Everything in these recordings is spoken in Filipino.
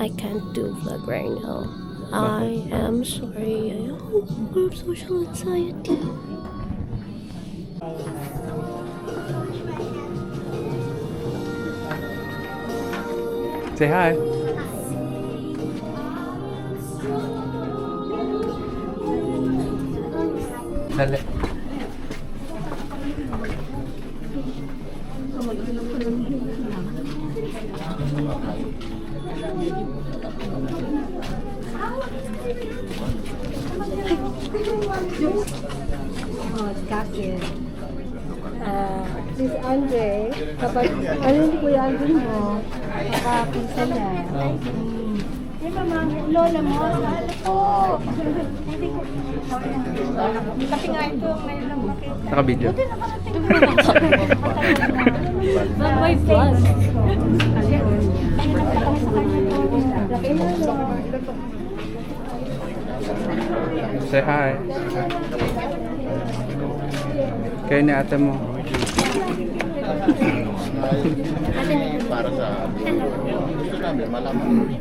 I can't do vlog right now. I am sorry. I have social anxiety. Say hi. Dali. Miss Andre, kapag ano ni Kuya Andre mo, kapisa niya. Di ba mga lola mo? Oo. Kasi nga ito, ngayon lang makita. Naka-video. Not my face. Say hi. Kayo ni ate mo. Para sa gusto namin malaman.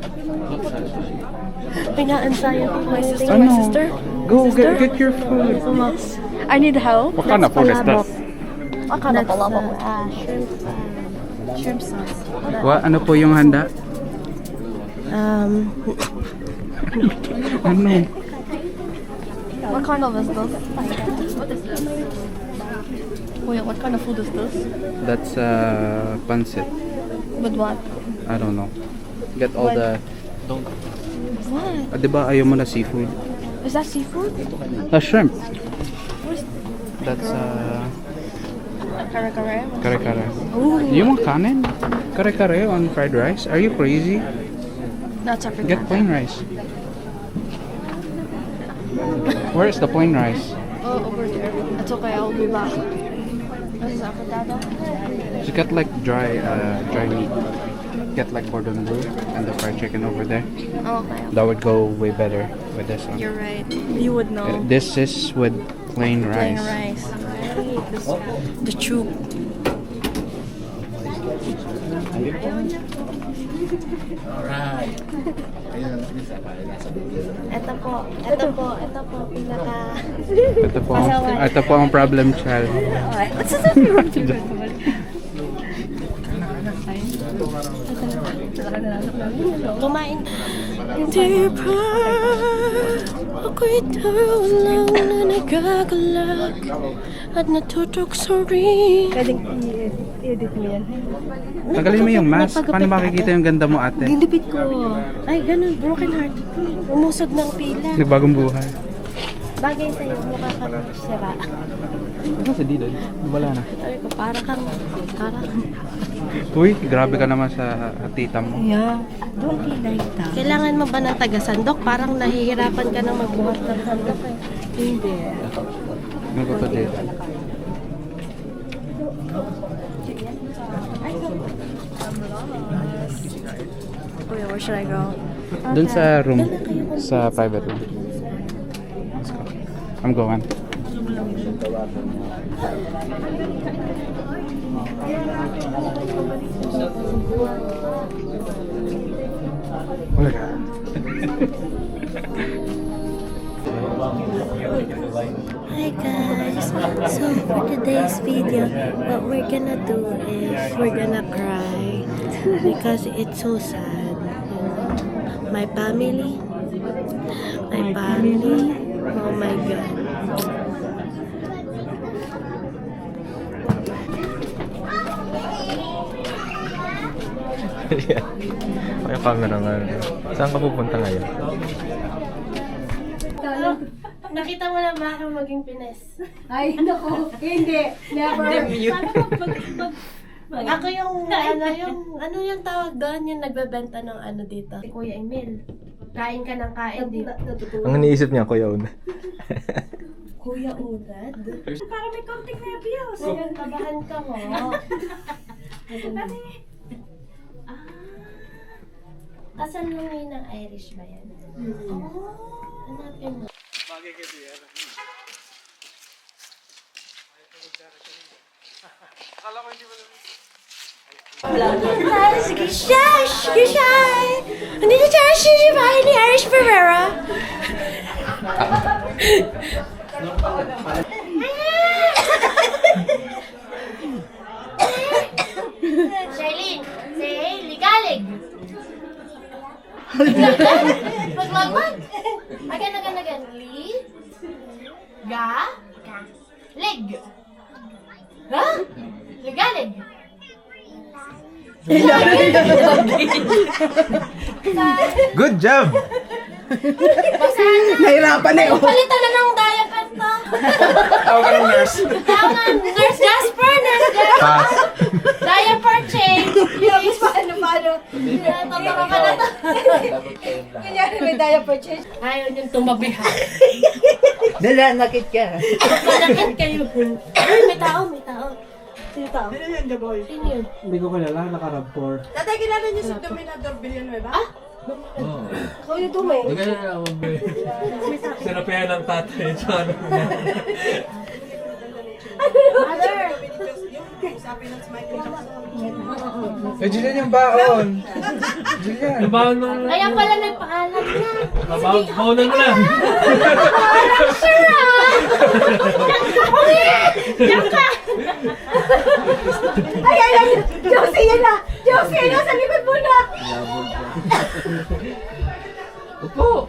Pina-ansaya ko my sister. Ano? My sister. Go, get your food. I need help. What kind of food is that? What kind of palabok? Shrimp sauce. Ano po yung handa? Um, Ano? what kind of is this? Wait, what kind of food is this? That's pancit. With what? I don't know. Get all the... What? Di ba ayaw mo na seafood? Is that seafood? Shrimp. Where's That's kare-kare? kare-kare. Ooh, Yung mga kanin? Kare-kare on fried rice? Are you crazy? that's African. Get plain rice. Where is the plain rice? Oh, over there. It's okay, I'll be back. This is afritada. Just get like dry meat. Get like cordon bleu and the fried chicken over there. Oh, okay. That would go way better with this one. You're right. You would know. This is with plain Plain rice. rice. The troop. Alright. Ayun ang sinasabay. Nasa dulo. Ito po, pinaka... Ito po ang problem child. What's the Kumain. Deeper, ako'y tao lang na nagagalak at natutuksuri. Pwedeng i-edit mo yan. Tagalin mo yung mask. Paano makikita yung ganda mo ate? Dilipit ko. Ay, ganun, broken heart. Umusog ng pila. Nagbagong buhay. Bagay sa'yo, mukha kang sira. Ano sa Didon? Wala na. Sabi ko, para kang... Uy, grabe ka naman sa tita mo. Yeah. Don't be like that. Kailangan mo ba ng taga-sandok? Parang nahihirapan ka na magbuhat ng sandok eh. Hindi. Ano ko to dito? Kuya, where should I go? Doon sa room. Sa private room. Let's go. I'm going. Wala ka. Hi guys! So for today's video, what we're gonna do is we're gonna cry because it's so sad. My family, oh my god. May camera nga. Saan ka pupunta ngayon? Nakita mo na ba akong maging Pines? Ay, naku. Hindi. Never. Ako yung, ano yung tawag doon? Yung nagbebenta ng ano dito? Si Kuya Emil. Kain ka ng kain dito. Ang iniisip niya, Kuya Un. Kuya Ugad? Para may konting nervyos. Ngayon, kabahan ka mo. Asan mo ngayon ng Irish ba yan? Hanapin mo. Akala ko hindi mo Sige, shy! Andito siya sa bahay ni Irish Ferrera. Charlene, say ligalig. Paglagman. Again. Lig. Ha? Ligalig. Good job! Basahan na. Nahirapan na yun. Palitan na ng diaper to. Tawag ka ng nurse. Tawag na, Nurse Jasper. Pass. Diaper change. Please. Paano? Totoo ka na to. Kanyari may diaper change. Ayaw niyong tumabihan. Nalanakit ka. Malakit kayo. Ay, may tao. Sino tao? Sino yun? Hindi ko kilala, naka-rapport. Tatay, kilala niyo si Dominador Villanueva? Ah? Ikaw yung tumay. Sinapihan ng tatay. Mother. Eh, Julian yung baon. Julian. Yung baon mo. Kaya pala nagpaalam na. Baonan mo na. Ay! Josie, yan na! Josie, nasa likod mo na! Upo.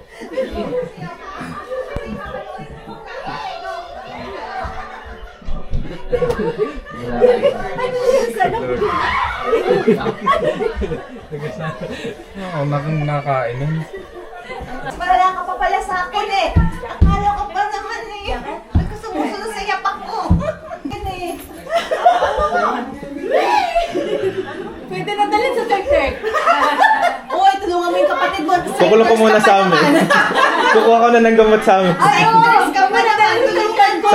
Oo, nakakain. Wala ka pa pala sa akin eh! Akala ko pa naman eh! Nagkasumusunod sa yapak mo! Yan eh! Pwede na dalhin sa tek-tek! Uy, tulungan mo yung kapatid mo! Kukulong ko muna sa amin. Kukuha ko na ng gamot sa amin. Ay, Chris, ka pa naman! Tulungan ko!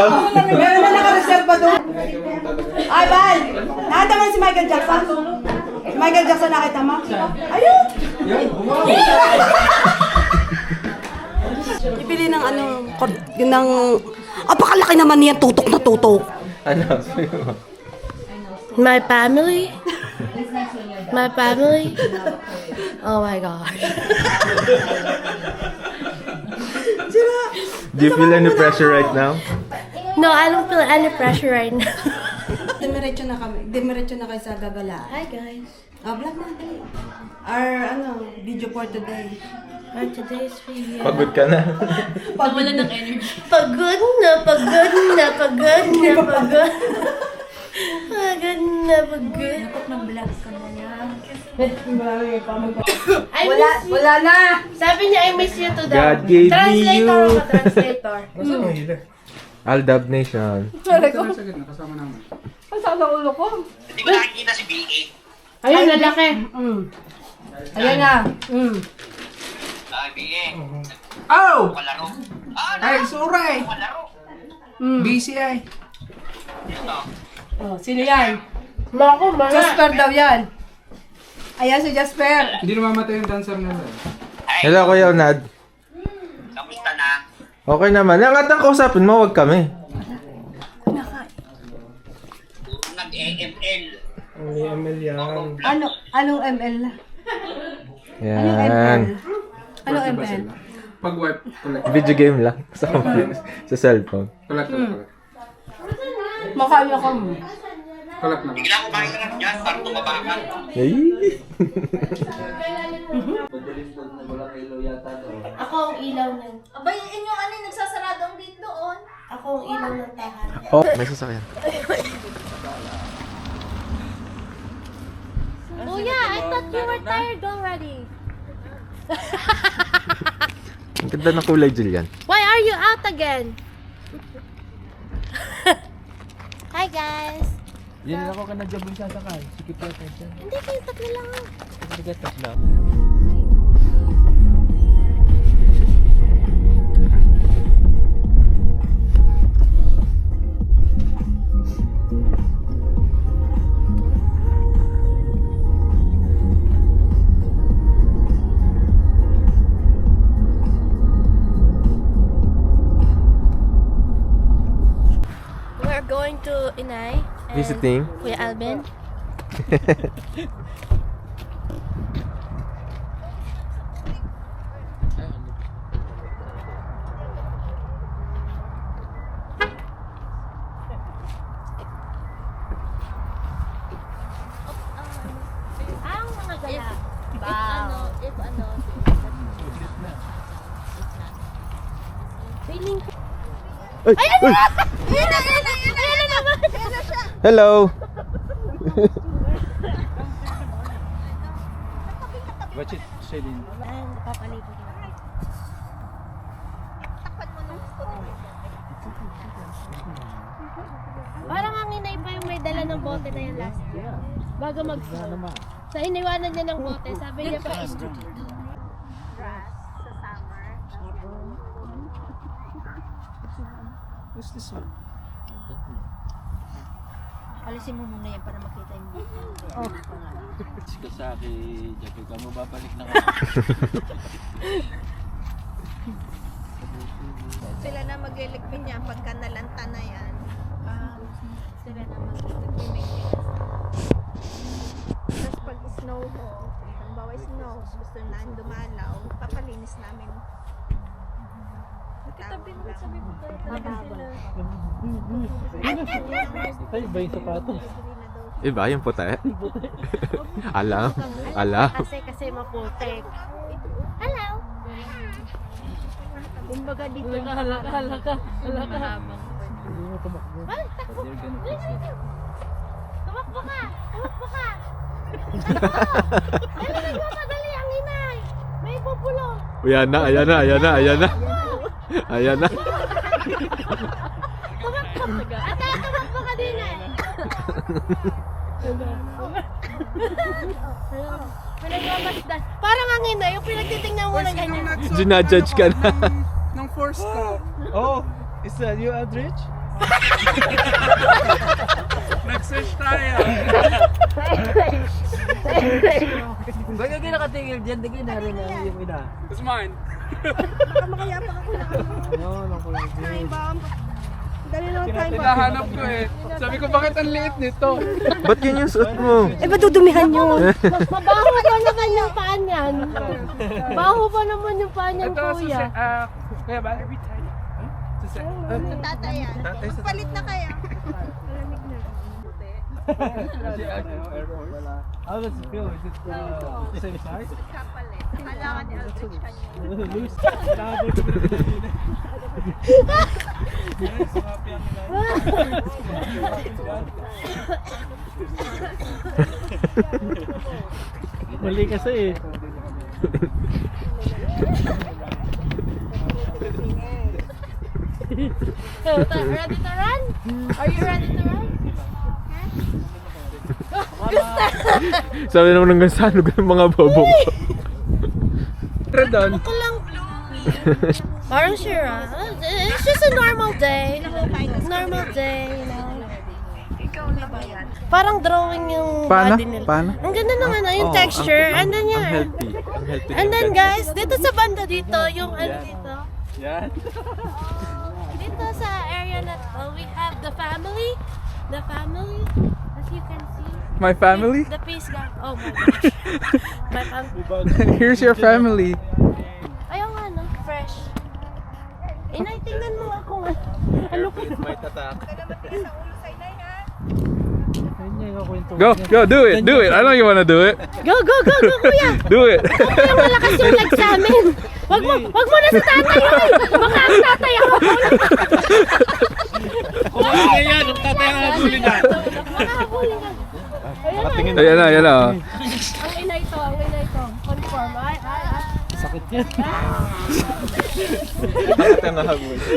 Meron na naka-reserve pa doon! Ay, Val! Nakita mo si Michael Jackson? Si Michael Jackson nakita mo? Ayun! Ibili ng ano, yun ng... Apakalaki naman niyan, tutok na tutok. Ano? My family? My family? Oh my gosh. Do you feel any pressure right now? No, I don't feel any pressure right now. Demiretso na kami. Demiretso na kayo sa gagala. Hi guys. Vlog na, dali. Our, video for today. For today's video. Pagod ka na. Pagod na. Pagod na. Dapat mag-vlog ka na yan. Wala na! Sabi niya, I miss you to the... God gave me Translator you. ako, translator. Aldab Nation. Kasama namin. Ang saan ang ulo ko? Hindi ko nakikita si B.A. Ayun, lalaki. Ayan na. B.A. Oh! Kalaro. Ay, sorry! Kalaro. Busy ay. Ito. Oh, sino yan? Mako, mga. Jasper daw yan. Ayan si Jasper. Hindi namamatay yung dancer nila. Ay, Hello, Kuya Unad. kamusta na? Okay naman. Ang atang kausapin mo, wag kami. Puro nag-AML. ML yan. Anong ML na? Yan. Anong ML? Pag-wipe, collect. Video game lang. Sa cellphone. Collect. Mukha niyo kami. Collect naman. Bigla ko kayo lang dyan para tumaba ka. Ay. Ako ang ilaw ng... Abay, inyong ano yung nagsasarado ang gate doon? Ako ang ilaw ng tahanan. Oh, may sasakyan. Kuya, I thought you were tired already. Ang ganda ng kulay, Julian. Why are you out again? Hi guys. Yan ako ka na dyan sasakay. Sikip lang tayo dyan. Hindi kayo tatlo lang. Sige, tatlo. We're going to Inay. and Visiting? Kuya Alvin. Ang mga gala. If ano. Feeling ko. Ay, ano? Ayun na naman. Ayun na siya. Hello. Watch it, Shelin. Papalito na. Parang ang inay pa yung may dala ng bote na yung last year. Bago mag-snow. Sa iniwanan niya ng bote, sabi niya pa is What's this one? Alisin mo muna yan para makita yung Kasaki, Jackie, ka mo babalik na Sila na magliligpit niya pagka nalanta na yan. Sila na magliligpit. Tapos pag snow ho, halimbawa snow, gusto na dumalaw, papalinis namin. Katabi mo sabi mo Ay, iba yung sapatos. Iba yung puti. Alam. Kasi maputik. Hello! Kumbaga dito. Halaka. Hindi mo tumakbo. Ay, takbo! Tumakbo ka! Takbo! Ano nagmamadali ang inay? May pupulo! Ayan na. Ate, tumakbo ka din eh! Pinagmamasdan. Parang ang inay, yung pinagtitingnan mo na ganyan. Ginajudge ka na. Ng force stop. Oh, is that you, Aldrich? Nag-search tayo. Ba't yung nakatingil dyan? Di narin na yung ina. It's mine. Baka makayapak ako na time bomb. Dali na time bomb. Hinahanap ko eh. Sabi ko, bakit ang liit nito? Ba't yun yung suot mo? Eh, ba't dudumihan yun? Mabaho pa naman yung paan yan. Baho pa naman yung paan yan, kuya. Kaya ba? Tata yan. Magpalit na kaya. Malamig na. How does it feel? Is it the same size? Kapalit. Kailangan ni Aldrich kanya. Loose. Mali kasi eh. Ready to run? Are you ready to run? Sabi naman ng gansano ng mga bobo. Redon. Ako lang. Parang sure it's just a normal day. Normal day, you know. Ikaw na ba yan? Parang drawing yung Paano? body nila. Paano? Ang ganda ng ano, yung texture. And then Ang yan. healthy. And then guys, dito sa banda dito, yung ano dito. Yan. Dito sa area na to, we have the family. The family, as you can see. My family? The peace guy. Oh my gosh. My family. Here's your family. Ayaw nga no, fresh. Inay, tingnan mo ako nga. Ano ko? May tatak. Sa ulo sa inay ha. Go, do it. I know you wanna do it. Go, kuya. Do it. Kuya, malakas yung leg sa amin. Wag mo na sa tatay yun. Baka ang tatay ako. Kung ano yan, ang tatay ang habulin na. Makahabulin ka. Ayan na. Ang inay to. Conform. Ay. Sakit yan.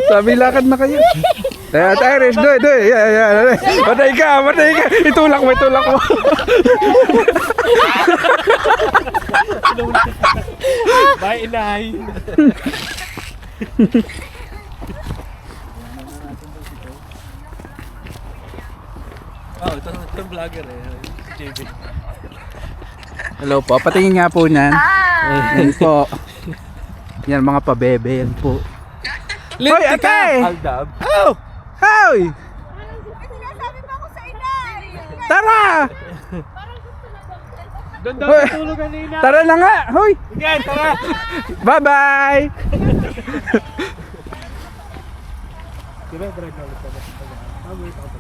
Sabi lakad na kayo. At Irish, do it. Yeah. Patay ka. Itulak mo. Bye, inay. Oh, ito vlogger eh. JB. Hello po, patingin nga po niyan. Yan po. Yan mga pabebe yan po. Hoy, ate! Aldab. Oh! Hoy! Sinasabi pa ako sa inay. Tara! Parang Doon daw Hoy. natulog kanina. Tara na nga. Hoy. Sige, tara. Bye-bye. Diba, drive na ulit ako.